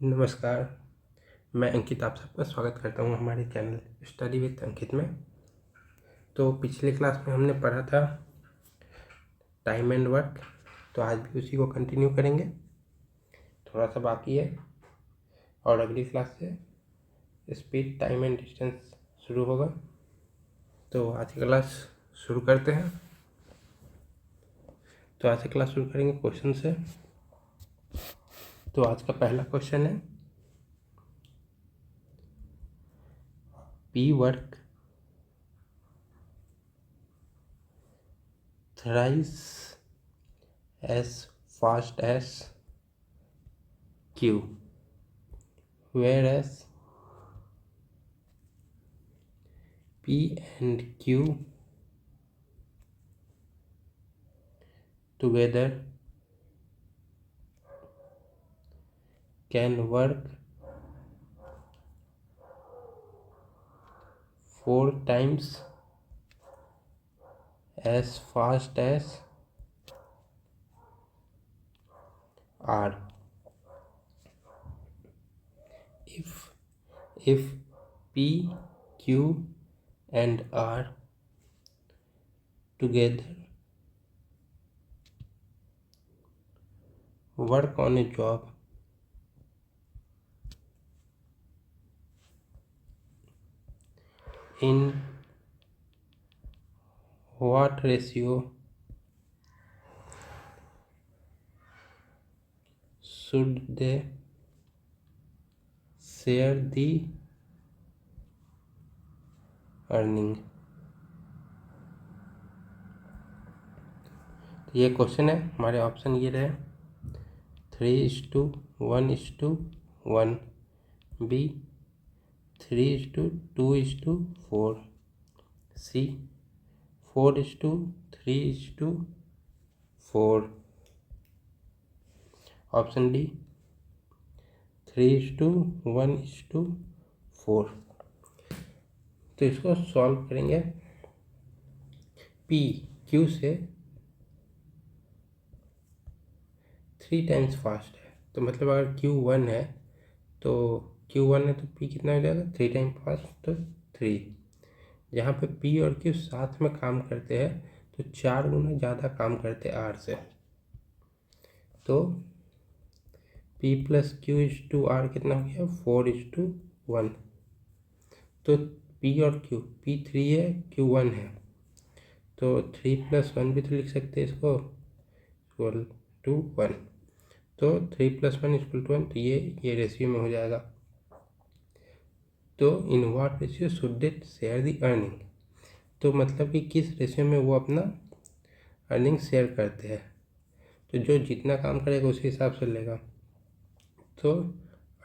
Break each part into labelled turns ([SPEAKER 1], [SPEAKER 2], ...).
[SPEAKER 1] नमस्कार, मैं अंकित आप सबका स्वागत करता हूँ हमारे चैनल स्टडी विद अंकित में। तो पिछले क्लास में हमने पढ़ा था टाइम एंड वर्क, तो आज भी उसी को कंटिन्यू करेंगे। थोड़ा सा बाकी है और अगली क्लास से स्पीड, टाइम एंड डिस्टेंस शुरू होगा। तो आज की क्लास शुरू करते हैं। तो आज की क्लास शुरू करेंगे क्वेश्चन से। तो आज का पहला क्वेश्चन है, P work thrice as fast as Q, whereas P and Q together can work 4 times as fast as R. If P, Q and R together work on a job in what ratio should they share the earning? तो ये question है, हमारे option ये रहे 3:1:1, B 3:2:4, सी 4:3:4, option D 3:1:4। तो इसको solve करेंगे। P Q से 3 टाइम्स फास्ट है, तो मतलब अगर Q1 है तो Q1 है तो P कितना हो जाएगा 3 टाइम फास्ट, तो 3। जहाँ पे P और Q साथ में काम करते हैं तो 4 गुना ज़्यादा काम करते हैं R से। तो P + Q/R कितना हो गया 4:1। तो P और Q, P 3 है Q1 है, तो 3 + 1 भी तो लिख सकते हैं इसको =1। तो 3 + 1 = 1, तो ये रेशियो में हो जाएगा। तो in what ratio should they share the earning, तो मतलब कि किस रेशियो में वो अपना अर्निंग शेयर करते हैं। तो जो जितना काम करेगा उसी हिसाब से लेगा। तो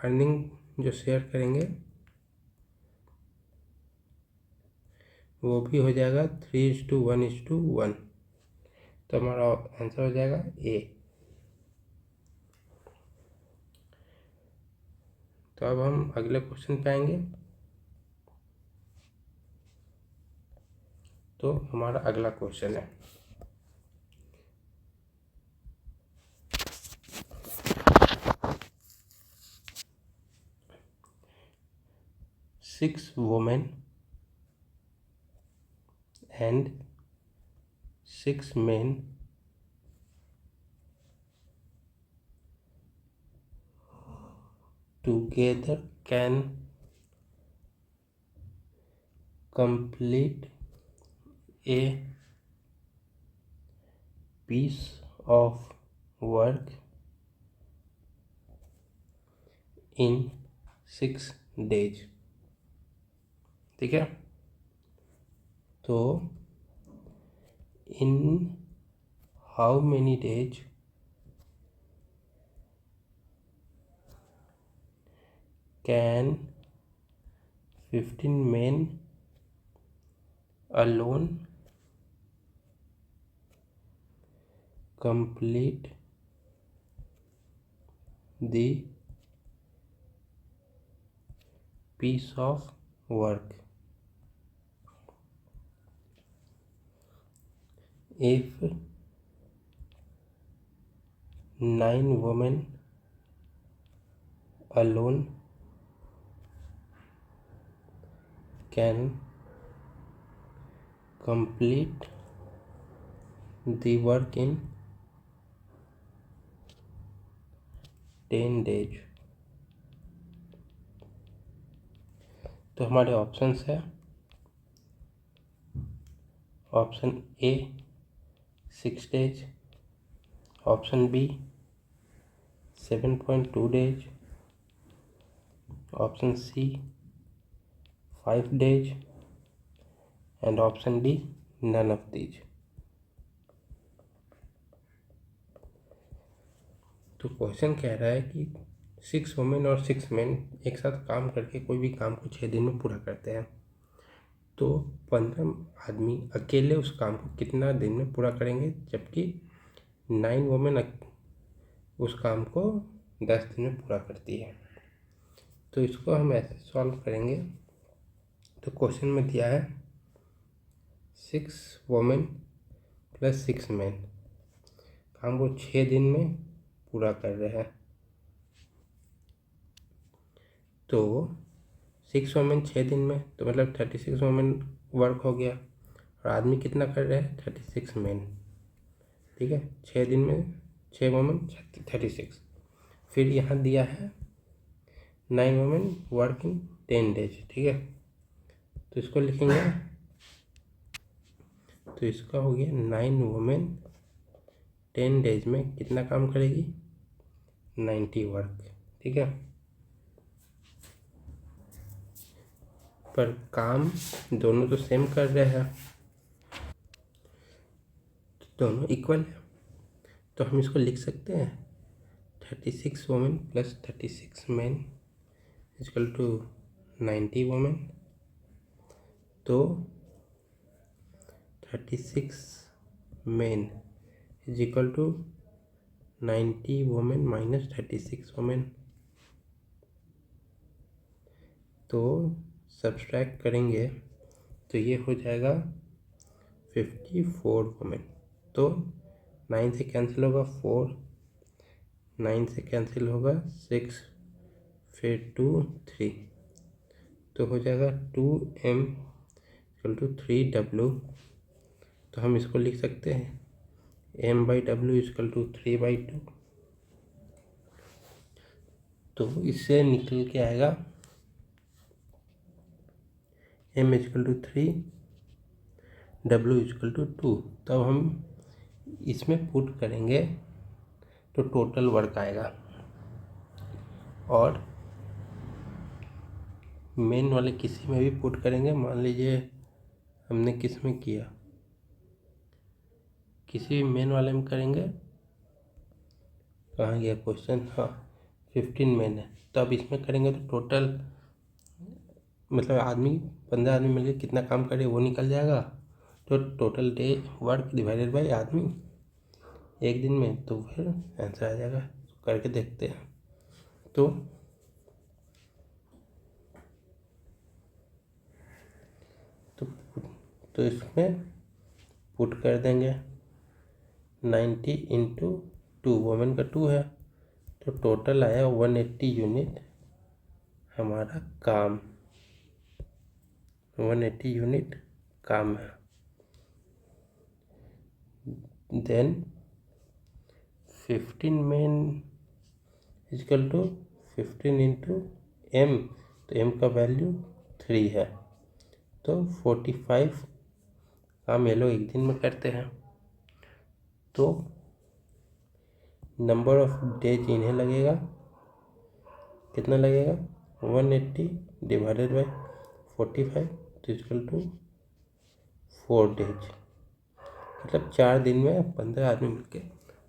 [SPEAKER 1] अर्निंग जो शेयर करेंगे वो भी हो जाएगा 3:1:1। तो हमारा आंसर हो जाएगा ए। तो अब हम अगले क्वेश्चन पे आएंगे। तो हमारा अगला क्वेश्चन है, six women and 6 men together can complete a piece of work in 6 days। ठीक है, तो in how many days can 15 men alone complete the piece of work? If 9 women alone can complete the work in 10 days। तो हमारे options है, option A 6 days, option B 7.2 days, option C 5 days and option D none of these. तो question कह रहा है कि 6 women और 6 main एक साथ काम करके कोई भी काम को 6 दिन में पूरा करते हैं, तो 15 आदमी अकेले उस काम को कितना दिन में पूरा करेंगे, जबकि 9 वुमेन उस काम को 10 दिन में पूरा करती है। तो इसको हम ऐसे सॉल्व करेंगे। तो क्वेश्चन में दिया है 6 वुमेन प्लस 6 मेन काम को 6 दिन में पूरा कर रहे हैं। तो 6 वुमेन 6 दिन में, तो मतलब 36 वुमेन वर्क हो गया, और आदमी कितना कर रहे हैं 36 मेन। ठीक है, 6 दिन में 6 वुमेन 36। फिर यहाँ दिया है 9 वुमेन वर्क इन 10 days। ठीक है, तो इसको लिखेंगे, तो इसका हो गया 9 वुमेन 10 days में कितना काम करेगी 90 वर्क। ठीक है, पर काम दोनों तो सेम कर रहे हैं, दोनों इक्वल है, तो हम इसको लिख सकते हैं 36 women plus 36 man equal to 90 women. तो 36 man is equal to 90 women minus 36 women. तो सब्सट्रैक्ट करेंगे तो ये हो जाएगा 54 वुमेन। तो 9 से कैंसिल होगा 4, 9 से कैंसिल होगा 6, फिर 2 3, तो हो जाएगा 2m इक्वल टू 3w। तो हम इसको लिख सकते हैं m/w इक्वल टू 3/2। तो इससे निकल के आएगा m equal to 3, w equal to 2। तब हम इसमें पुट करेंगे तो टोटल वर्क आएगा, और मेन वाले किसी में भी पुट करेंगे। मान लीजिए हमने किस में किया, किसी भी मेन वाले में करेंगे। कहाँ गया क्वेश्चन, हाँ 15 मेन है, तो अब इसमें करेंगे तो टोटल मतलब 15 आदमी मिलकर कितना काम करे वो निकल जाएगा। तो total day work divided by आदमी एक दिन में, तो फिर आंसर आ जाएगा। करके देखते हैं। तो इसमें पुट कर देंगे 90 इंटू 2, वुमेन का 2 है, तो टोटल आया 180 यूनिट हमारा काम, 180 यूनिट काम है। Then 15 men equal to 15 into m, तो m का वैल्यू 3 है, तो 45 काम ये लोग एक दिन में करते हैं। तो नंबर ऑफ डेज इन्हें लगेगा, कितना लगेगा 180 डिवाइडेड बाय 45, तो इक्वल टू 4 डेज, मतलब 4 दिन में 15 आदमी मिलके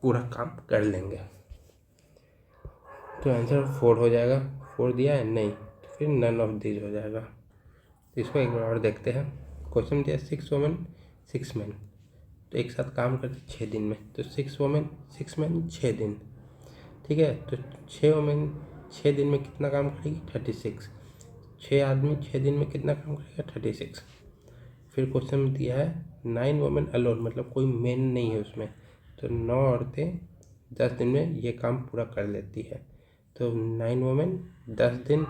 [SPEAKER 1] पूरा काम कर लेंगे। तो आंसर 4 हो जाएगा। 4 दिया है नहीं, तो फिर नन ऑफ दीज हो जाएगा। तो इसको एक बार और देखते हैं। क्वेश्चन दिया 6 वुमेन 6 मैन, तो एक साथ काम करते 6 दिन में, तो 6 वुमेन 6 मैन 6 दिन। ठीक है, तो 6 वुमेन 6 दिन में कितना काम करेगी 36, 6 आदमी 6 दिन में कितना काम करेगा 36। फिर क्वेश्चन में दिया है 9 वुमेन अलोन, मतलब कोई मेन नहीं है उसमें, तो 9 औरतें 10 दिन में ये काम पूरा कर लेती है। तो 9 वुमेन 10 दिन,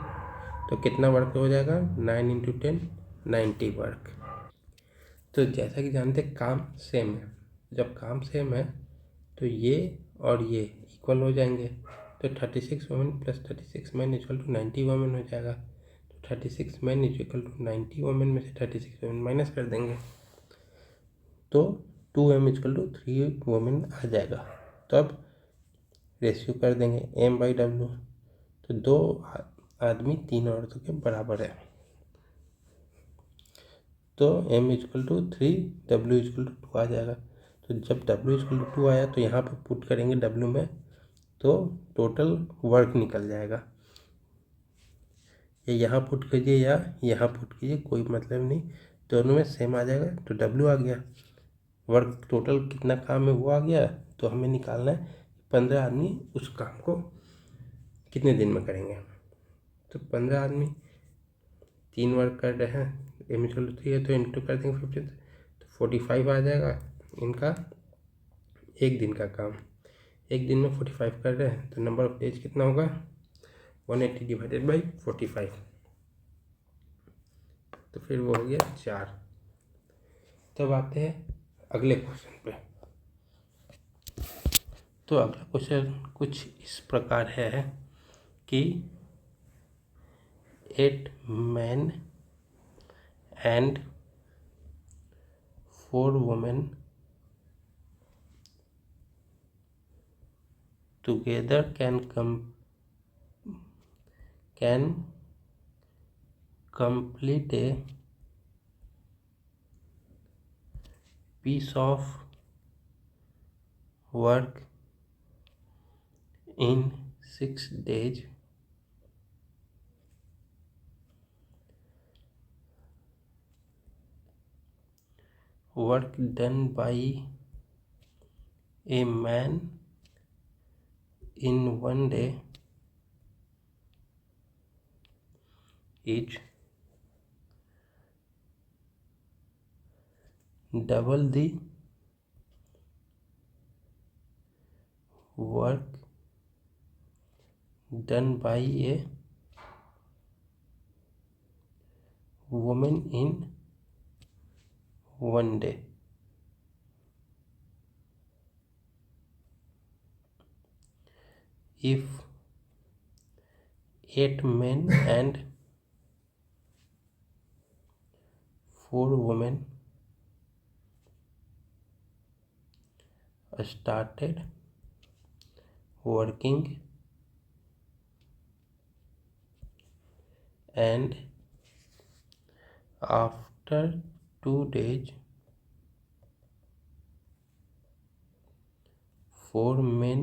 [SPEAKER 1] तो कितना वर्क हो जाएगा? 9 इंटू 10 90 वर्क। तो जैसा कि जानते हैं काम सेम है, जब काम सेम है तो ये और ये इक्वल हो जाएंगे, तो 36 women plus 36 man equal to 90 women हो जाएगा। तो 36 मैन इक्वल टू 90 वुमेन में से 36 वुमेन माइनस कर देंगे, तो 2m इक्वल टू 3 वुमेन आ जाएगा। तो अब रेशियो कर देंगे m/w, तो 2 आदमी 3 औरतों के बराबर है, तो m equal to 3, w equal to 2 आ जाएगा। तो जब w इक्वल टू 2 आया तो यहाँ पर पुट करेंगे w में, तो टोटल वर्क निकल जाएगा। ये यहाँ पुट कीजिए या यहाँ पुट कीजिए, कोई मतलब नहीं, दोनों में सेम आ जाएगा। तो w आ गया, वर्क टोटल कितना काम है वो आ गया। तो हमें निकालना है 15 आदमी उस काम को कितने दिन में करेंगे। तो 15 आदमी 3 वर्क कर रहे हैं, एम इक्वल टू 3 है तो इंटू कर देंगे 15, तो 45 आ जाएगा इनका एक दिन का काम। एक दिन में 45 कर रहे हैं तो नंबर ऑफ डेज कितना होगा? 180 डिवाइडेड बाई 45, तो फिर वो हो गया 4। तब आते हैं अगले क्वेश्चन पे। तो अगला क्वेश्चन कुछ इस प्रकार है कि 8 men and 4 women together can complete a piece of work in 6 days. Work done by a man in 1 day is double the work done by a woman in 1 day. If 8 men and 4 women started working and after 2 days 4 men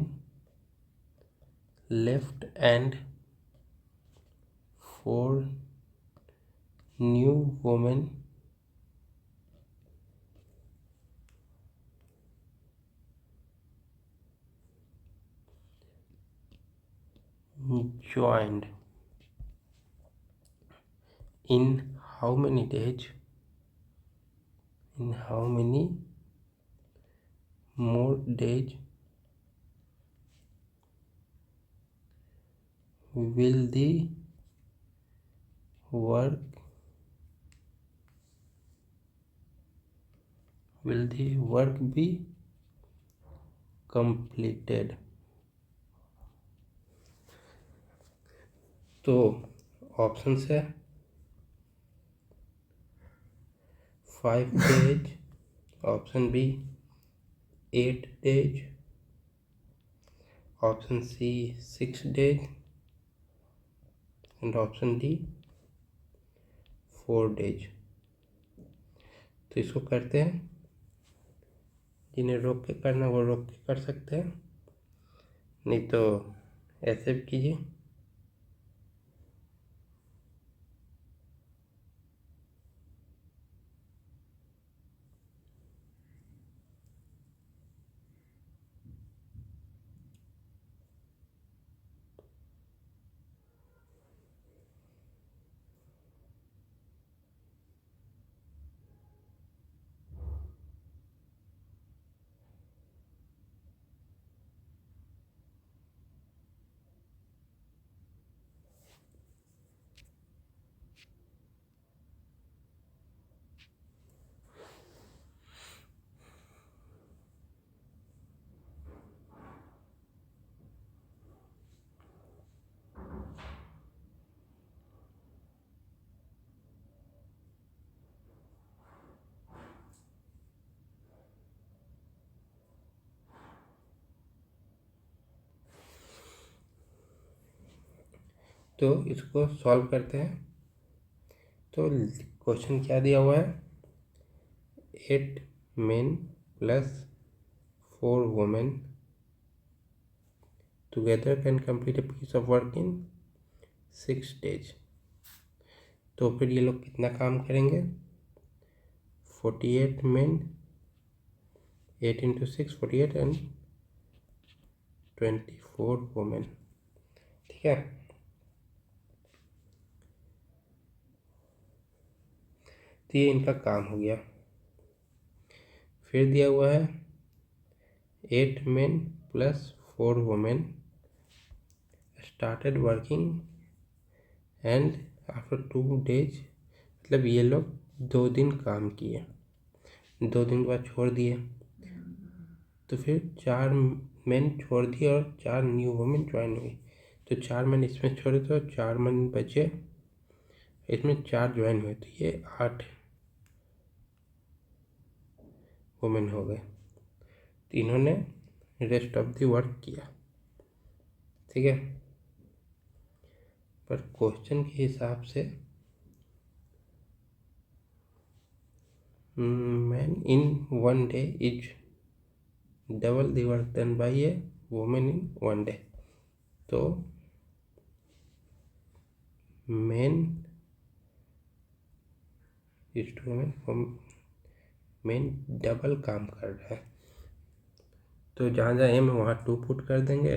[SPEAKER 1] left and 4 new women joined. In how many days? In how many more days will the work be completed? तो option है 5 days, option B 8 days, option C 6 days and option D 4 days। तो इसको करते हैं, जिन्हें रोक के करना वो रोक के कर सकते हैं, नहीं तो ऐसे भी कीजिए। तो इसको सॉल्व करते हैं। तो क्वेश्चन क्या दिया हुआ है, 8 men plus 4 women together can complete a piece of work in 6 days। तो फिर ये लोग कितना काम करेंगे, 48 men, 8 into 6 48 and 24 women। ठीक है, तो ये इनका काम हो गया। फिर दिया हुआ है 8 men plus 4 women started working and after 2 days, मतलब ये लोग 2 दिन काम किए, 2 दिन के बाद छोड़ दिए। तो फिर 4 मैन छोड़ दिए और 4 न्यू वुमेन ज्वाइन हुई। तो 4 मैन इसमें छोड़े तो 4 मैन बचे, इसमें 4 ज्वाइन हुए, तो ये 8 वुमेन हो गए। तो इन्होंने रेस्ट ऑफ द वर्क किया। ठीक है, पर क्वेश्चन के हिसाब से man in 1 day is double the work done by a women in 1 day. तो man is two women, man double काम कर रहा है। तो जहाँ जहाँ एम है वहाँ 2 पुट कर देंगे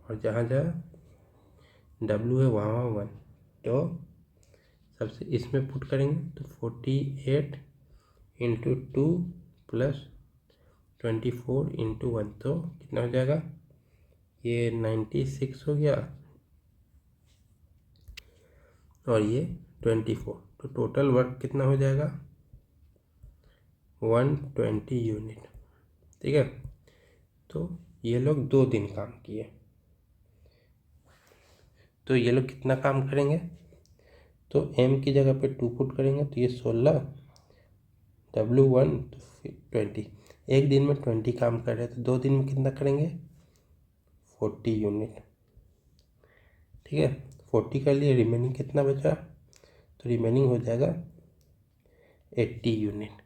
[SPEAKER 1] और जहाँ जहाँ डब्ल्यू है वहाँ 1। तो सबसे इसमें पुट करेंगे तो 48 इंटू 2 प्लस 24 इंटू 1, तो कितना हो जाएगा, ये 96 हो गया और ये 24। तो टोटल वर्क कितना हो जाएगा, 120 यूनिट। ठीक है, तो ये लोग 2 दिन काम किए। तो ये लोग कितना काम करेंगे, तो m की जगह पे 2 पुट करेंगे तो ये 16, W1 तो फिर 20। एक दिन में 20 काम कर रहे हैं तो 2 दिन में कितना करेंगे, 40 यूनिट। ठीक है, 40 कर लिए, रिमेनिंग कितना बचा, तो रिमेनिंग हो जाएगा 80 यूनिट।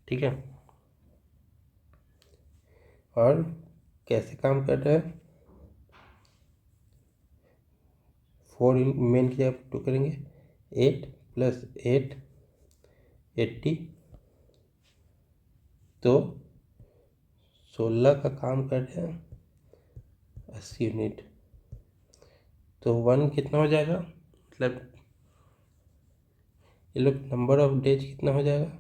[SPEAKER 1] ठीक है, और कैसे काम कर रहे हैं, 4 मेन की जगह 2 करेंगे, 8 प्लस 8 80, तो 16 का काम कर रहे हैं 80 यूनिट। तो 1 कितना हो जाएगा, मतलब ये लोग नंबर ऑफ डेज कितना हो जाएगा,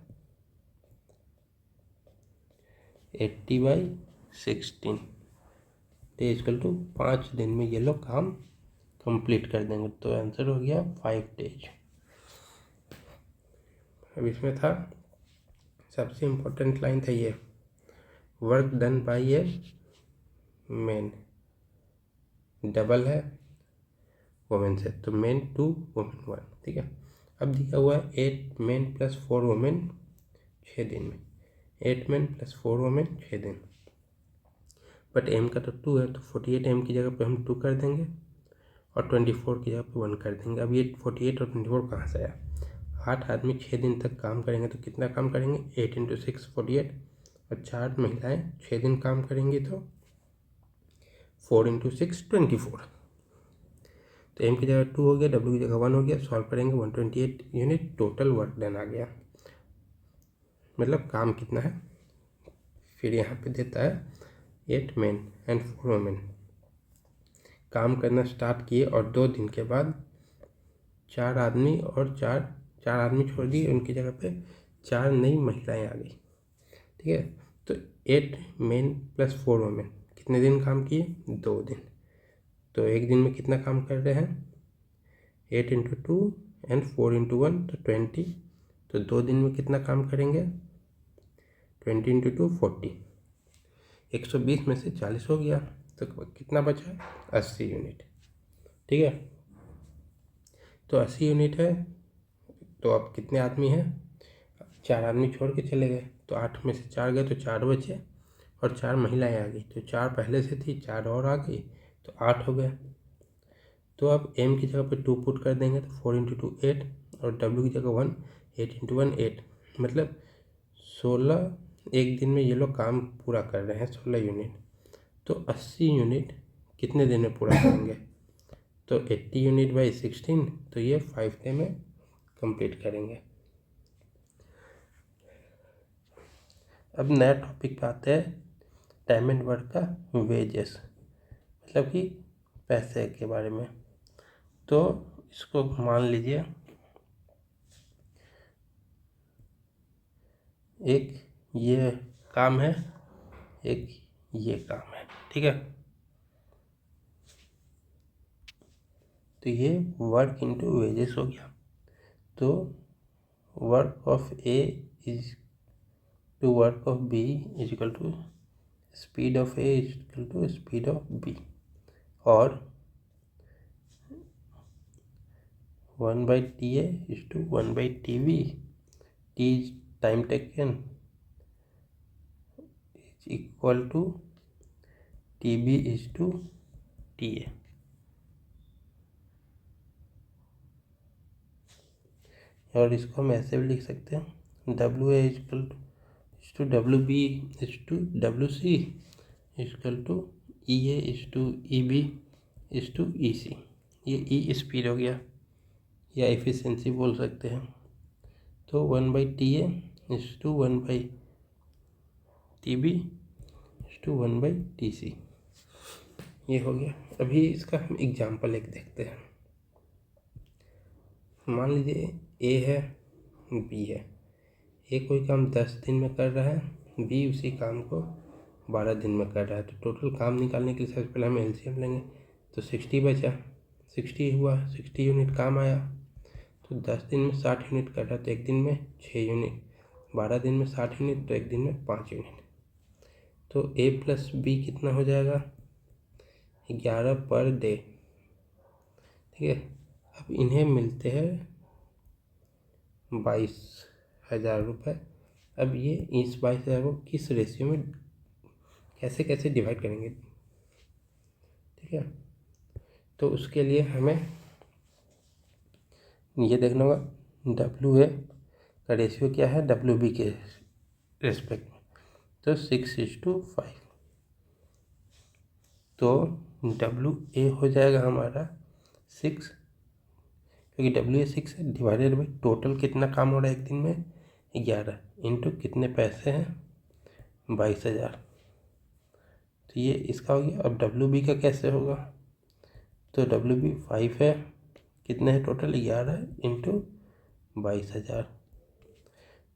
[SPEAKER 1] 80/16 डेज इक्वल टू 5 दिन में ये लोग काम कंप्लीट कर देंगे। तो आंसर हो गया 5 डेज। अब इसमें था सबसे इम्पोर्टेंट लाइन था ये, work done by a man, double है वुमेन से, तो मैन 2 वुमेन 1। ठीक है, अब दिया हुआ है 8 मैन प्लस 4 वुमेन 6 दिन में, 8 मैन प्लस 4 वुमेन 6 दिन, बट m का तो 2 है तो 48 m की जगह पे हम 2 कर देंगे और 24 की जगह पे 1 कर देंगे। अब ये 48 और 24 कहाँ से आया, 8 आदमी 6 दिन तक काम करेंगे तो कितना काम करेंगे, 8 इंटू 6 48, और 4 महिलाएं 6 दिन काम करेंगी तो 4 इंटू 6 24। तो m की जगह 2 हो गया, w की जगह 1 हो गया, सॉल्व करेंगे 128 यूनिट टोटल वर्क डन आ गया, मतलब काम कितना है। फिर यहाँ पे देता है 8 मैन एंड 4 वुमेन काम करना स्टार्ट किए और 2 दिन के बाद 4 आदमी और 4 आदमी छोड़ दिए, उनकी जगह पे 4 नई महिलाएं आ गई। ठीक है, तो 8 मैन प्लस 4 वुमेन कितने दिन काम किए, 2 दिन। तो एक दिन में कितना काम कर रहे हैं, 8 इंटू 2 एंड 4 इंटू 1 तो 20। तो 2 दिन में कितना काम करेंगे, 20 इंटू 2 40, 120 में से 40 हो गया, तो कितना बचा, 80 यूनिट। ठीक है, तो 80 यूनिट है। तो अब कितने आदमी हैं, 4 आदमी छोड़ के चले गए, तो 8 में से 4 गए तो 4 बचे और 4 महिलाएं आ गई, तो 4 पहले से थी, 4 और आ गई तो 8 हो गए। तो आप m की जगह पे 2 पुट कर देंगे तो 4 इंटू 2 8 और w की जगह 1 8 इंटू 1 8 मतलब 16 एक दिन में ये लोग काम पूरा कर रहे हैं 16 यूनिट। तो 80 यूनिट कितने दिन में पूरा करेंगे? तो 80 यूनिट बाई 16 तो ये 5 डे में कंप्लीट करेंगे। अब नया टॉपिक पे आते हैं, टाइम एंड वर्क का वेजेस, मतलब कि पैसे के बारे में। तो इसको मान लीजिए एक ये काम है, एक ये काम है, ठीक है। तो ये वर्क इनटू वेजेस हो गया। तो work of A is to work of B is equal to speed of A is equal to speed of B, और 1 by TA is to 1 by TB. T is time taken is equal to TB is to TA. और इसको हम ऐसे भी लिख सकते हैं, WA is to WB is to WC is equal to EA is to EB is to EC। ये E speed हो गया या एफिशिएंसी बोल सकते हैं। तो 1 by TA is to 1 by TB is to 1 by TC, ये हो गया। अभी इसका हम एग्जाम्पल एक देखते हैं। मान लीजिए ए है, बी है। ए कोई काम 10 दिन में कर रहा है, बी उसी काम को 12 दिन में कर रहा है। तो टोटल काम निकालने के लिए सबसे पहले हम एलसीएम लेंगे। तो 60 बचा, 60 हुआ, 60 यूनिट काम आया। तो 10 दिन में 60 यूनिट कर रहा है तो एक दिन में 6 यूनिट, 12 दिन में 60 यूनिट तो एक दिन में 5 यूनिट। तो ए प्लस बी कितना हो जाएगा? 11 पर डे, ठीक है। अब इन्हें मिलते हैं 22,000 रुपये। अब ये इस 22,000 को किस रेशियो में कैसे कैसे डिवाइड करेंगे, ठीक है। तो उसके लिए हमें ये देखना होगा WA का रेशियो क्या है WB के रेस्पेक्ट में। तो 6:5। तो WA हो जाएगा हमारा 6, क्योंकि WA 6 है, डिवाइडेड बाई टोटल कितना काम हो रहा है एक दिन में 11 इंटू कितने पैसे हैं 22,000। तो ये इसका हो गया। अब WB का कैसे होगा? तो WB 5 है, कितने हैं टोटल 11 इंटू 22,000।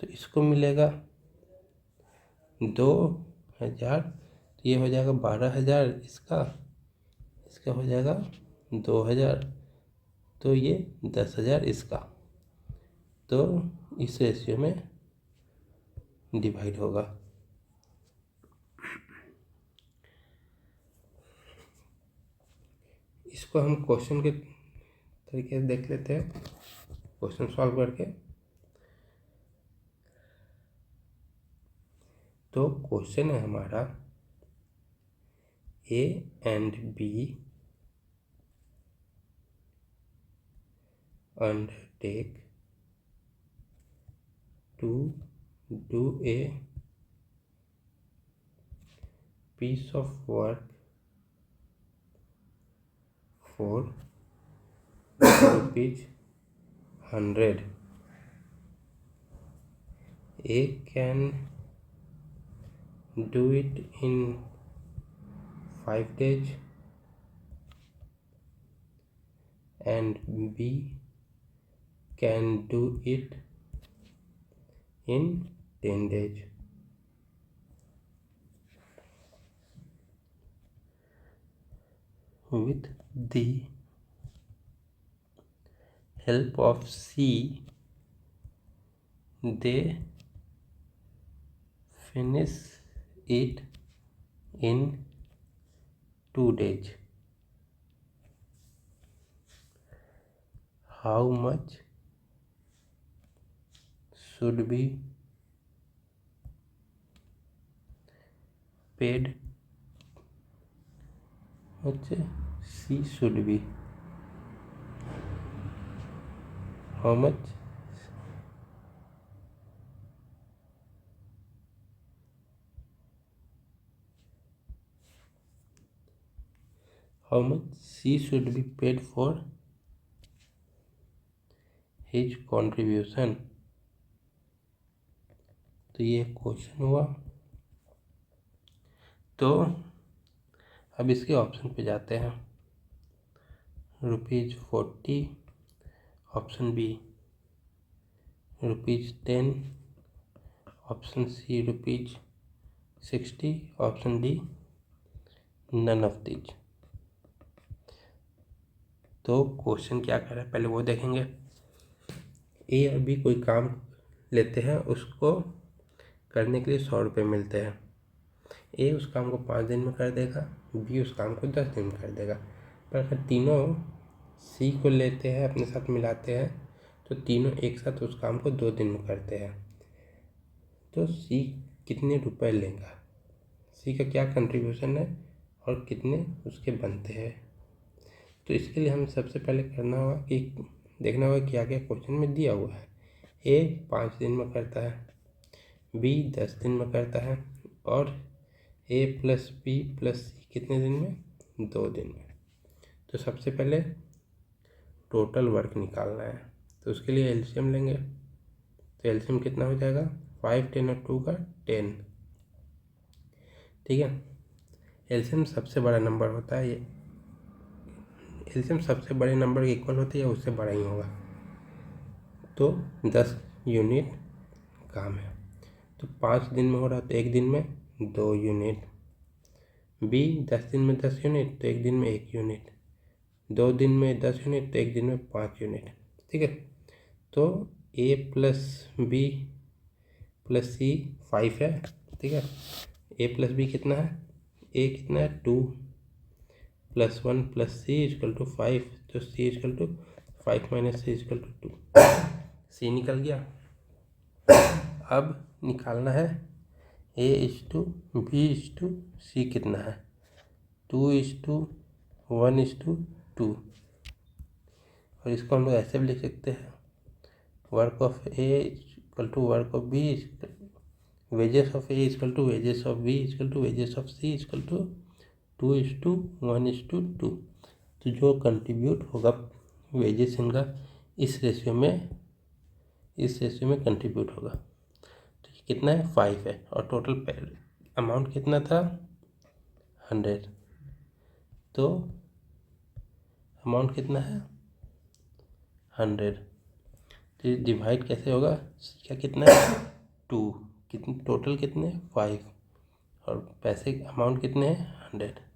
[SPEAKER 1] तो इसको मिलेगा 2,000। तो ये हो जाएगा 12,000 इसका, इसका हो जाएगा 2,000। तो ये 10,000 इसका। तो इस रेशियो में डिवाइड होगा। इसको हम क्वेश्चन के तरीके से देख लेते हैं, क्वेश्चन सॉल्व करके। तो क्वेश्चन है हमारा A and B undertake to do a piece of work for rupees 100. A can do it in 5 days and B can do it in 10 days. With the help of C, they finish it in 2 days. How much should be paid? C should be how much C should be paid for his contribution। तो ये question हुआ। तो अब इसके option पे जाते हैं। ₹40, option B ₹10, option C ₹60, option D none of these. तो क्वेश्चन क्या कर रहा है पहले वो देखेंगे। ए और बी कोई काम लेते हैं, उसको करने के लिए 100 रुपये मिलते हैं। ए उस काम को 5 दिन में कर देगा, बी उस काम को 10 दिन में कर देगा। पर अगर तीनों सी को लेते हैं, अपने साथ मिलाते हैं, तो तीनों एक साथ उस काम को 2 दिन में करते हैं। तो सी कितने रुपए लेगा, सी का क्या कंट्रीब्यूशन है और कितने उसके बनते हैं। तो इसके लिए हमें सबसे पहले करना होगा कि देखना होगा क्या क्या क्वेश्चन में दिया हुआ है। ए 5 दिन में करता है, बी 10 दिन में करता है, और ए प्लस बी प्लस सी कितने दिन में, 2 दिन में। तो सबसे पहले टोटल वर्क निकालना है, तो उसके लिए एलसीएम लेंगे। तो एलसीएम कितना हो जाएगा, 5, 10 और 2 का 10। ठीक है, एलसीएम सबसे बड़ा नंबर होता है, ये एलसीएम सबसे बड़े नंबर के इक्वल होती है, उससे बड़ा ही होगा। तो 10 यूनिट काम है। तो 5 दिन में हो रहा है तो 1 दिन में 2 यूनिट। बी 10 दिन में 10 यूनिट तो 1 दिन में 1 यूनिट। 2 दिन में 10 यूनिट तो 1 दिन में 5 यूनिट। ठीक है, तो ए प्लस बी प्लस सी 5 है। ठीक है, ए प्लस बी कितना है, ए कितना है 2 plus 1 plus C equal to 5। तो C equal to 5 minus C equal to 2। C निकल गया। अब निकालना है A is to B is to C कितना है, 2 इज टू 1 इज टू 2। और इसको हम लोग ऐसे भी लिख सकते हैं, work of A equal to work of B, wages of A equal to wages of B equal to wages of C equal to 2:1:2। तो जो कंट्रीब्यूट होगा वेजेस इनका इस रेशियो में कंट्रीब्यूट होगा। तो ये कितना है, 5 है, और टोटल अमाउंट कितना था, 100। तो अमाउंट कितना है, 100। तो डिवाइड कैसे होगा, क्या कितना है 2, कितने टोटल कितने 5, और पैसे अमाउंट कितने हैं 100।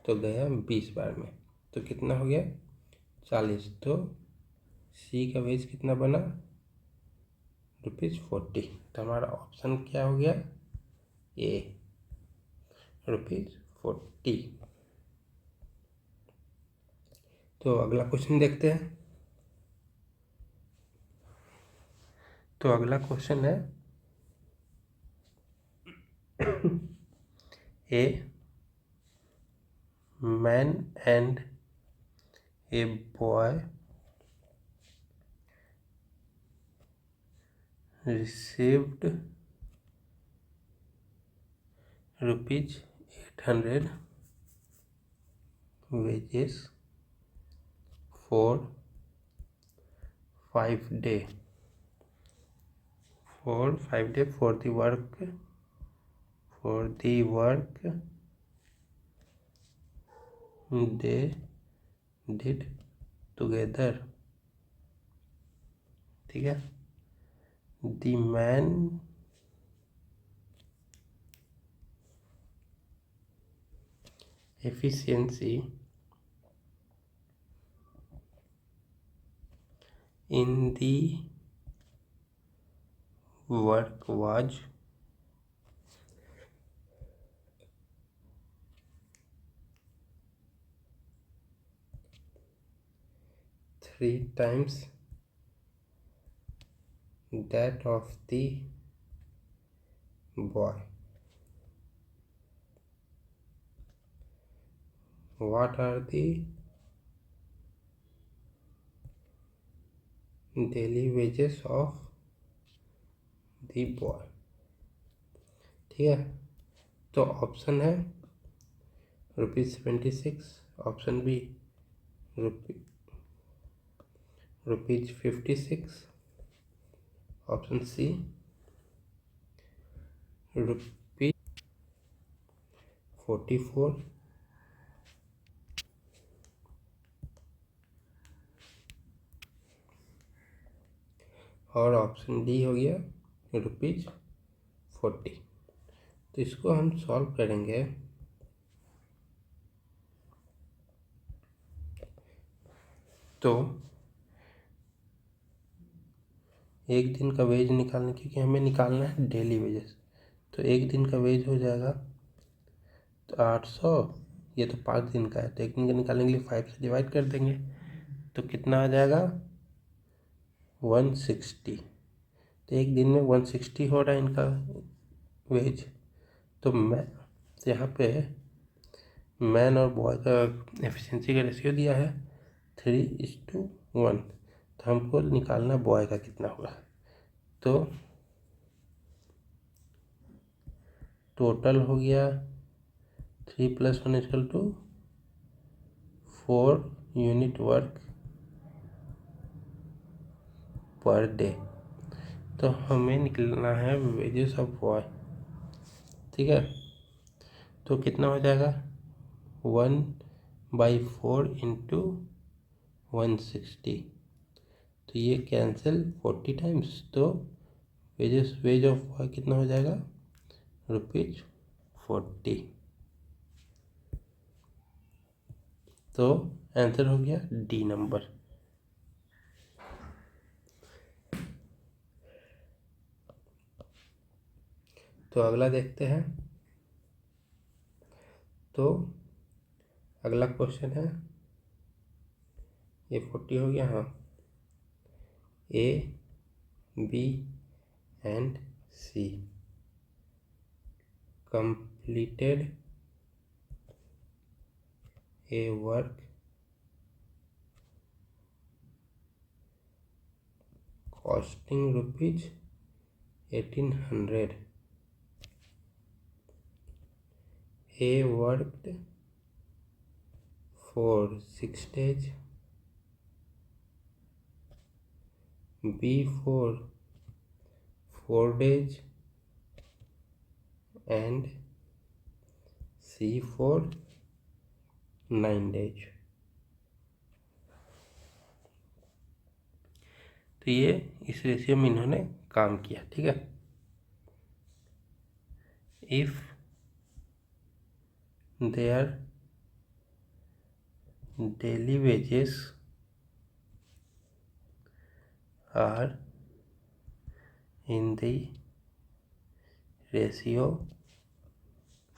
[SPEAKER 1] तो गया 20 बार में, तो कितना हो गया 40। तो सी का वेज कितना बना, ₹40। तो हमारा ऑप्शन क्या हो गया, ए ₹40। तो अगला क्वेश्चन देखते हैं। तो अगला क्वेश्चन है a man and a boy received ₹800 wages for 5 days for the work they did together। ठीक है, the man efficiency in the work was 3 times that of the boy। What are the daily wages of the boy. ठीक है, तो option है ₹76, option B ₹56, option C ₹44 और option D हो गया ₹40। तो इसको हम सॉल्व करेंगे। तो एक दिन का वेज निकालने, क्योंकि हमें निकालना है डेली वेजेस, तो एक दिन का वेज हो जाएगा तो 800, ये तो 5 दिन का है, तो एक दिन का निकालने के लिए 5 से डिवाइड कर देंगे, तो कितना आ जाएगा 160। तो एक दिन में 160 हो रहा है इनका वेज। तो मैं यहाँ पे मैन और बॉय का एफिशिएंसी का रेशियो दिया है 3:1, तो हमको निकालना बॉय का कितना हुआ। तो टोटल हो गया 3 + 1 = 4 यूनिट वर्क पर डे। तो हमें निकलना है वेजेस ऑफ बॉय। ठीक है, तो कितना हो जाएगा 1/4 × 160, तो ये कैंसिल 40 टाइम्स, तो वेज ऑफ बॉय कितना हो जाएगा ₹40। तो आंसर हो गया डी नंबर। तो अगला देखते हैं। तो अगला क्वेश्चन है, ये 40 हो गया। हाँ, A B and C completed a work costing ₹1800. A worked for 6 days, B for 4 days, and C for 9 days। तो ये इस रेशियो में इन्होंने काम किया। ठीक है, if there daily wages are in the ratio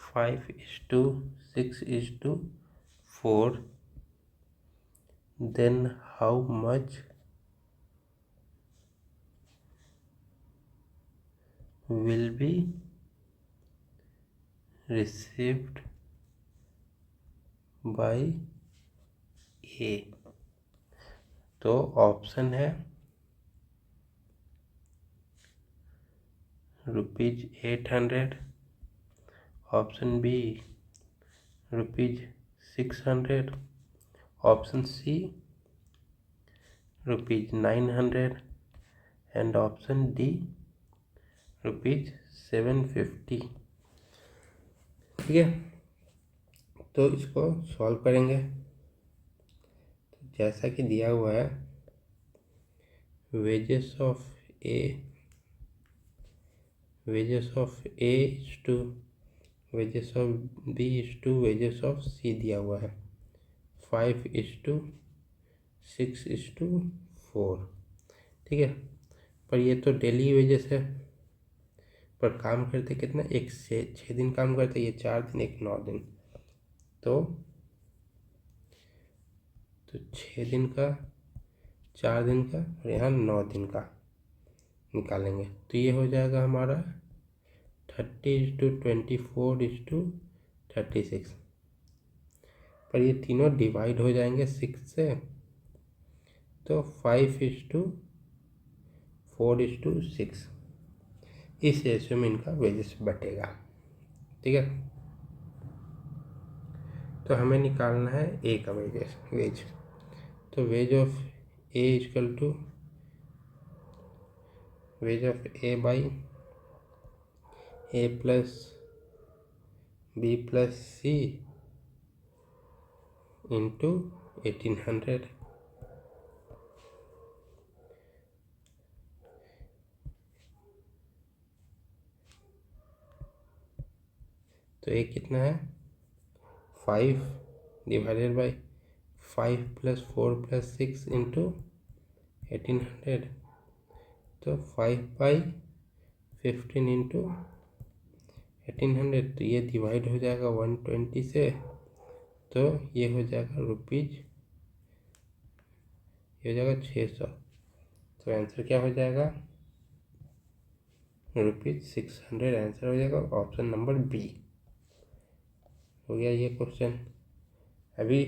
[SPEAKER 1] 5:6:4, then how much will be received by A? तो ऑप्शन है ₹800, option B ₹600, option C ₹900 and option D ₹750। ठीक है, तो इसको सॉल्व करेंगे। तो जैसा कि दिया हुआ है, wages of A wages of A is to wages of B is to wages of C दिया हुआ है 5:6:4। ठीक है, पर ये तो डेली वेजेस है, पर काम करते कितना, एक से 6 दिन काम करते, ये 4 दिन, एक 9 दिन, तो 6 दिन का, 4 दिन का और यहाँ 9 दिन का निकालेंगे, तो ये हो जाएगा हमारा 30:24:36। पर ये तीनों डिवाइड हो जाएंगे 6 से, तो 5:6 4:6, इस रेशियो में इनका वेजेस बटेगा। ठीक है, तो हमें निकालना है ए का वेज। तो wage of A equal to wage of A by A plus B plus C into 1800। तो ये कितना है 5 डिवाइडेड बाई 5 + 4 + 6 इंटू 1800। तो 5/15 इंटू 1800। तो ये डिवाइड हो जाएगा 120 से, तो ये हो जाएगा रुपीज, ये हो जाएगा 600। तो आंसर क्या हो जाएगा ₹600 आंसर हो जाएगा। ऑप्शन नंबर बी हो गया ये क्वेश्चन। अभी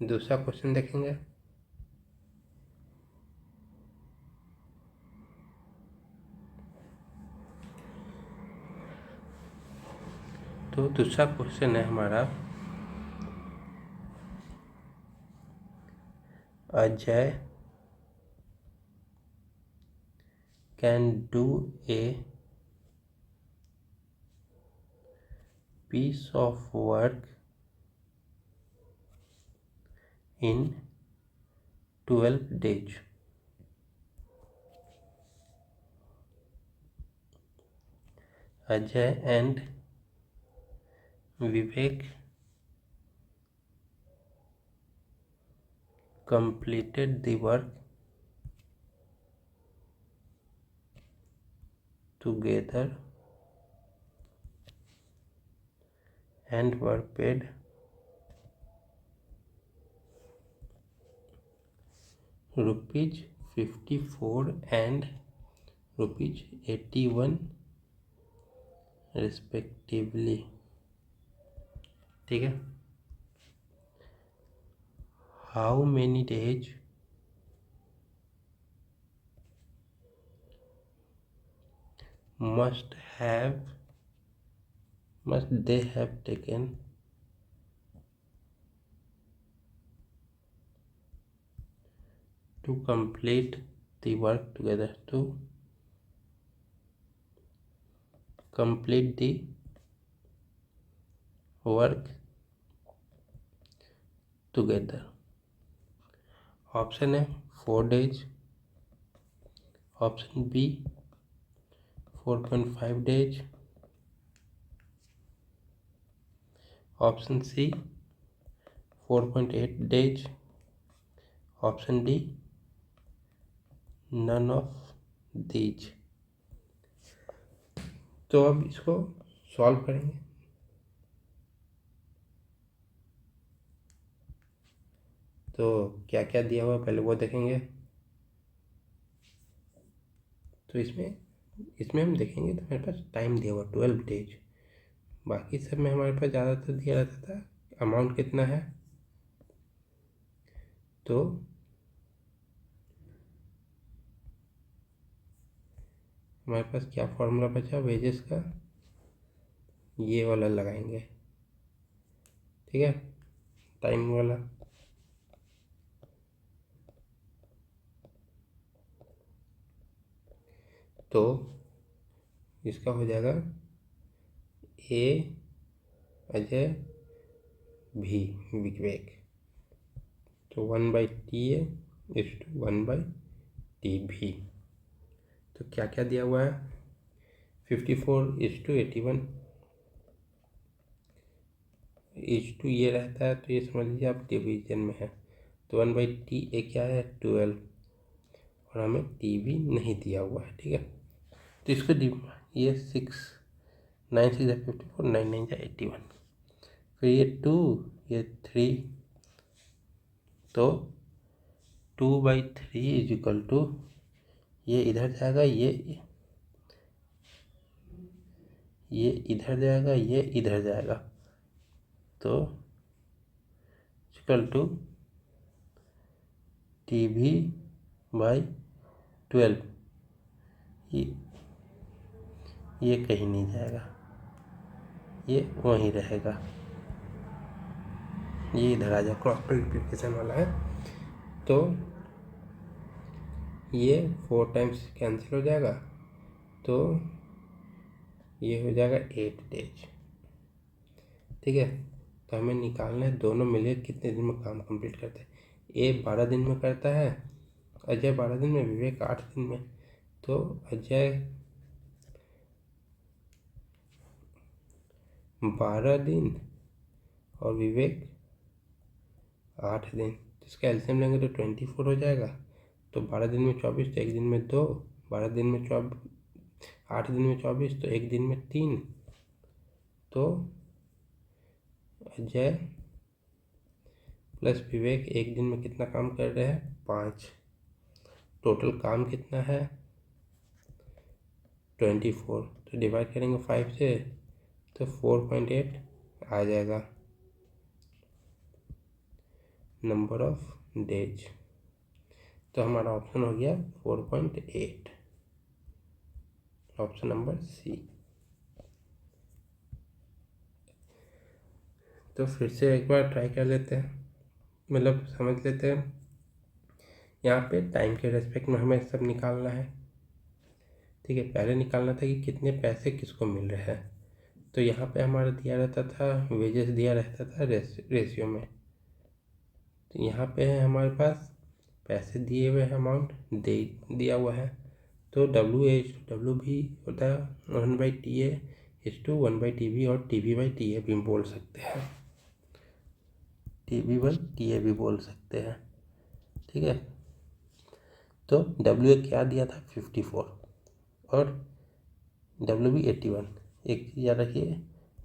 [SPEAKER 1] दूसरा क्वेश्चन देखेंगे। तो दूसरा क्वेश्चन है हमारा, Ajay can do a piece of work in 12 days. Ajay and Vivek completed the work together and were paid ₹54 and ₹81 respectively। ठीक है, how many days must they have taken to complete the work together, to complete the work together। Option है 4 days, option B 4.5 days, option C 4.8 days, option D none of these. तो अब इसको solve करेंगे। तो क्या क्या दिया हुआ पहले वो देखेंगे। तो इसमें हम देखेंगे तो मेरे पास टाइम दिया हुआ 12 days। बाकी सब में हमारे पास ज़्यादातर दिया रहता था अमाउंट कितना है। तो हमारे पास क्या फॉर्मूला बचा वेजेस का, ये वाला लगाएंगे। ठीक है, टाइम वाला। तो इसका हो जाएगा ए अजय भी विवेक, तो 1/TA इज टू 1/TB। तो क्या क्या दिया हुआ है 54:81 इज टू ये रहता है, तो ये समझ लीजिए आप डिवीजन में है। तो 1/TA क्या है 12, और हमें TB नहीं दिया हुआ है। ठीक है, तो इसको ये 6 9 6 54 9 9 81, फिर ये 2 ये 3, तो 2/3 इज इक्वल टू ये इधर जाएगा, ये इधर जाएगा, ये इधर जाएगा, तो इक्वल टू TV/12 ये कहीं नहीं जाएगा, ये वहीं रहेगा, ये इधर आ जाएगा, क्रॉस मल्टीप्लिकेशन वाला है। तो ये 4 टाइम्स कैंसिल हो जाएगा, तो ये हो जाएगा 8 डेज। ठीक है, तो हमें निकालना है दोनों मिलकर कितने दिन में काम कंप्लीट करते हैं। ए 12 दिन में करता है, अजय 12 दिन में, विवेक 8 दिन में। तो अजय 12 दिन और विवेक 8 दिन, तो इसका एलसीएम लेंगे तो 24 हो जाएगा। तो 12 दिन में 24, तो एक दिन में 2, 12 दिन में 8 दिन में 24, तो एक दिन में 3। तो अजय प्लस विवेक एक दिन में कितना काम कर रहे हैं, 5। टोटल काम कितना है, 24। तो डिवाइड करेंगे 5 से, तो 4.8 आ जाएगा नंबर ऑफ डेज। तो हमारा ऑप्शन हो गया 4.8, ऑप्शन नंबर सी। तो फिर से एक बार ट्राई कर लेते हैं, मतलब समझ लेते हैं। यहाँ पे टाइम के रेस्पेक्ट में हमें सब निकालना है। ठीक है, पहले निकालना था कि कितने पैसे किसको मिल रहे हैं। तो यहाँ पे हमारा दिया रहता था, वेजेस दिया रहता था रेशियो में। तो यहाँ पे है हमारे पास पैसे दिए हुए हैं, अमाउंट दिया हुआ है। तो W भी होता है 1/TA/1/TB, और TB/TA भी बोल सकते हैं, TB/TA भी बोल सकते हैं। ठीक है, तो W क्या दिया था, 54, और W भी 81। एक चीज़ याद रखिए,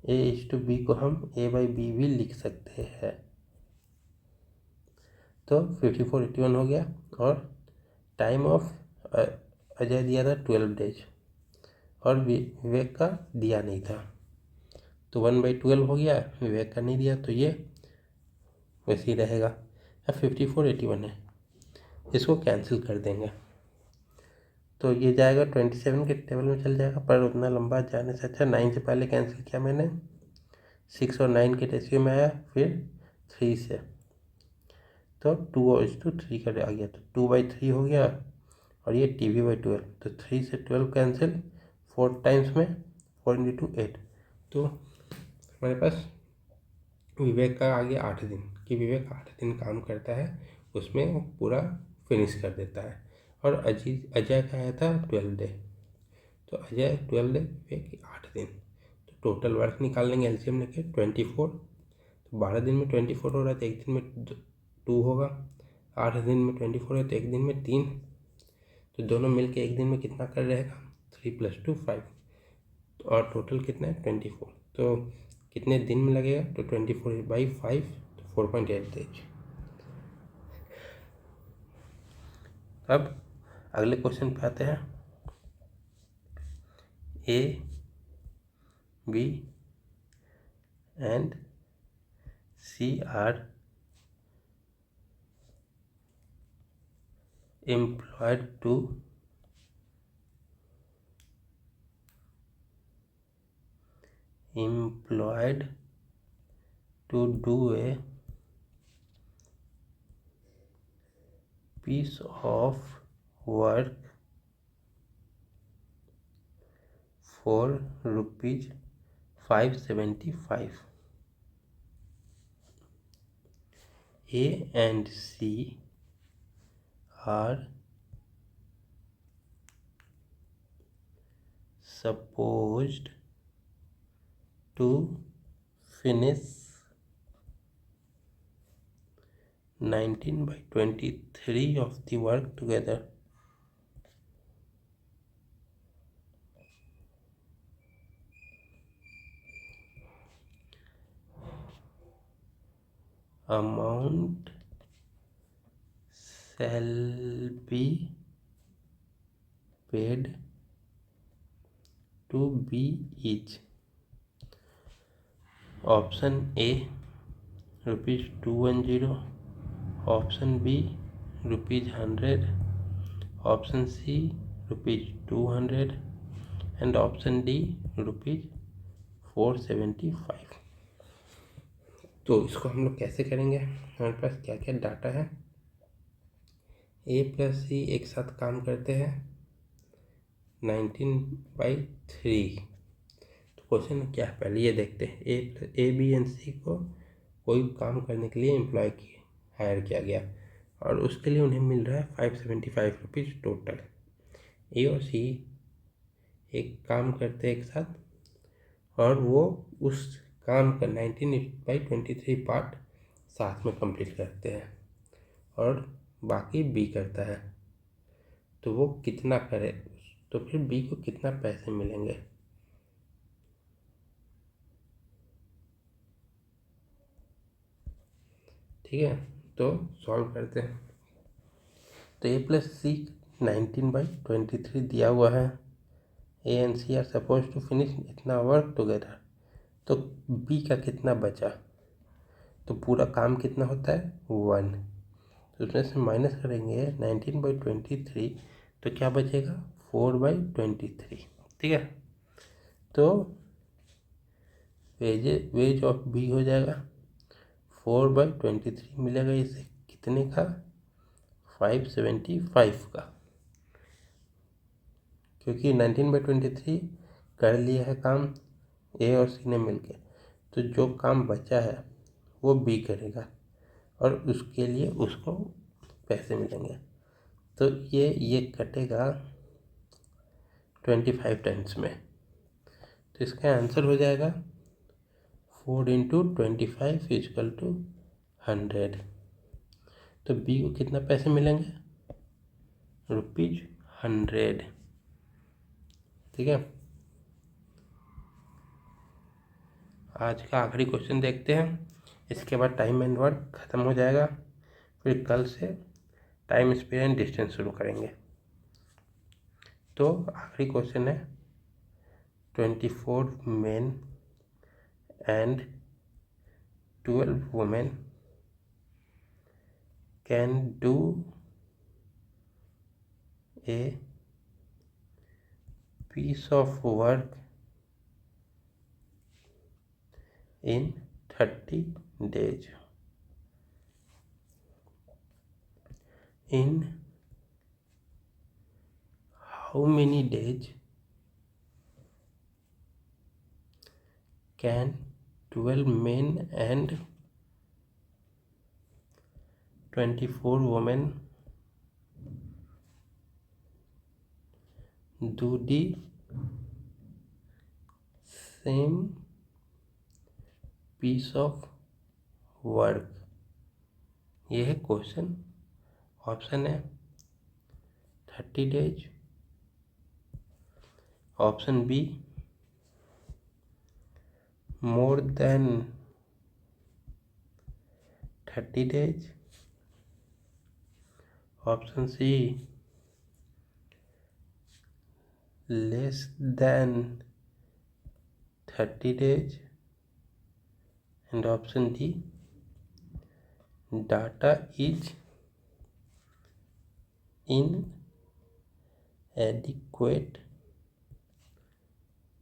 [SPEAKER 1] A/B को हम A/B भी लिख सकते हैं। तो 54 81 हो गया। और टाइम ऑफ अजय दिया था 12 डेज, और विवेक का दिया नहीं था, तो 1/12 हो गया, विवेक का नहीं दिया, तो ये वैसे ही रहेगा। अब 54 81 है, इसको कैंसिल कर देंगे, तो ये जाएगा 27 के टेबल में चल जाएगा। पर उतना लंबा जाने से अच्छा 9 से पहले कैंसिल किया मैंने, 6 और 9 के रेशियो में आया, फिर 3 से, तो 2:3 का आ गया, तो 2/3 हो गया। और ये TB/12, तो 3 से 12 कैंसिल, 4 टाइम्स में 4 × 2 8। तो हमारे पास विवेक का आ गया 8 दिन, कि विवेक 8 दिन काम करता है, उसमें वो पूरा फिनिश कर देता है। और अजय का आया था 12 डे, तो अजय 12 डे, विवेक 8 दिन। तो टोटल वर्क निकाल लेंगे एलसीएम लेके 24। तो 12 दिन में 24 हो रहा है, तो एक दिन में 2 होगा। 8 दिन में 24 है, तो एक दिन में 3। तो दोनों मिलके एक दिन में कितना कर रहेगा, 3 + 2 5, और टोटल कितना है 24। तो कितने दिन में लगेगा, तो 24/5, तो 4.8 डेज। अब अगले क्वेश्चन पे आते हैं। A, B and C are employed to do a piece of work for ₹575. A and C are supposed to finish 19/23 of the work together. Amount shall be paid to B each. Option A ₹210, option B ₹100, option C ₹200 and option D ₹475। तो इसको हम लोग कैसे करेंगे, हमारे पास क्या क्या data है। ए प्लस सी एक साथ काम करते हैं 19/3। तो क्वेश्चन क्या है पहले ये देखते हैं। ए बी एंड सी को कोई काम करने के लिए एम्प्लॉय हायर किया गया और उसके लिए उन्हें मिल रहा है ₹575 टोटल। ए और सी एक काम करते हैं एक साथ और वो उस काम का 19/23 पार्ट साथ में कंप्लीट करते हैं और बाकी बी करता है। तो वो कितना करे, तो फिर बी को कितना पैसे मिलेंगे। ठीक है, तो सॉल्व करते हैं। तो ए प्लस सी 19/23 दिया हुआ है। A and C are suppose to finish इतना वर्क टुगेदर। तो बी का कितना बचा, तो पूरा काम कितना होता है 1, तो उसमें से माइनस करेंगे 19/23, तो क्या बचेगा 4/23। ठीक है, तो वेज ऑफ बी हो जाएगा 4/23 मिलेगा इसे कितने का 575 का, क्योंकि 19/23 कर लिया है काम ए और सी ने मिलके। तो जो काम बचा है वो बी करेगा और उसके लिए उसको पैसे मिलेंगे। तो ये कटेगा 25 टाइम्स में। तो इसका आंसर हो जाएगा 4 × 25 = 100। तो बी को कितना पैसे मिलेंगे ₹100। ठीक है, आज का आखिरी क्वेश्चन देखते हैं, इसके बाद टाइम एंड वर्क ख़त्म हो जाएगा। फिर कल से टाइम स्पीड एंड डिस्टेंस शुरू करेंगे। तो आखिरी क्वेश्चन है 24 men and 12 women can do a piece of work in 30 days. In how many days can 12 men and 24 women do the same piece of work? ये है क्वेश्चन। ऑप्शन है 30 days, option B more than 30 days, option C less than 30 days, and option D data is inadequate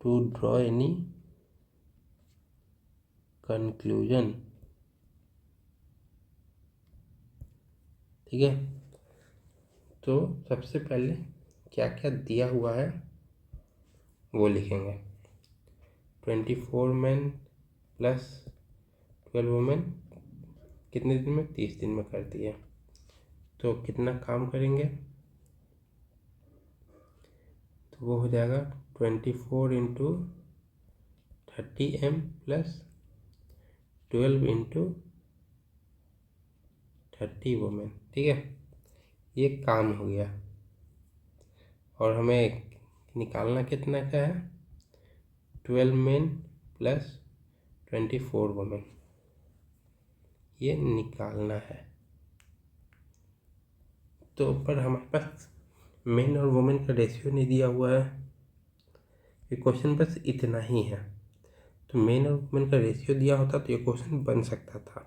[SPEAKER 1] to draw any conclusion। ठीक है, तो सबसे पहले क्या क्या दिया हुआ है वो लिखेंगे। 24 men प्लस 12 वुमेन कितने दिन में, 30 दिन में करती है। तो कितना काम करेंगे, तो वो हो जाएगा 24 × 30m प्लस 12 × 30 वुमेन। ठीक है, ये काम हो गया और हमें निकालना कितना का है 12 men प्लस 24 वुमेन, ये निकालना है। तो पर हमारे पास मेन और वुमेन का रेशियो नहीं दिया हुआ है, ये क्वेश्चन बस इतना ही है। तो मेन और वुमेन का रेशियो दिया होता तो ये क्वेश्चन बन सकता था।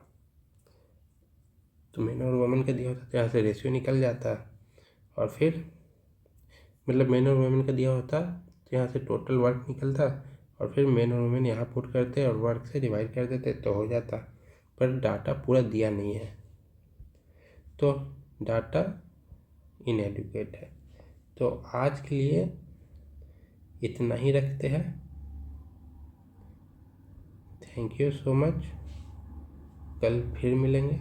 [SPEAKER 1] तो मैन और वुमेन का दिया होता तो यहाँ से रेशियो निकल जाता, और फिर मतलब मैन और वुमेन का दिया होता तो यहाँ से टोटल वर्क निकलता, और फिर मैन और वुमेन यहाँ पुट करते और वर्क से डिवाइड कर देते तो हो जाता। पर डाटा पूरा दिया नहीं है, तो डाटा इनएडुकेट है। तो आज के लिए इतना ही रखते हैं। Thank you so much. कल फिर मिलेंगे।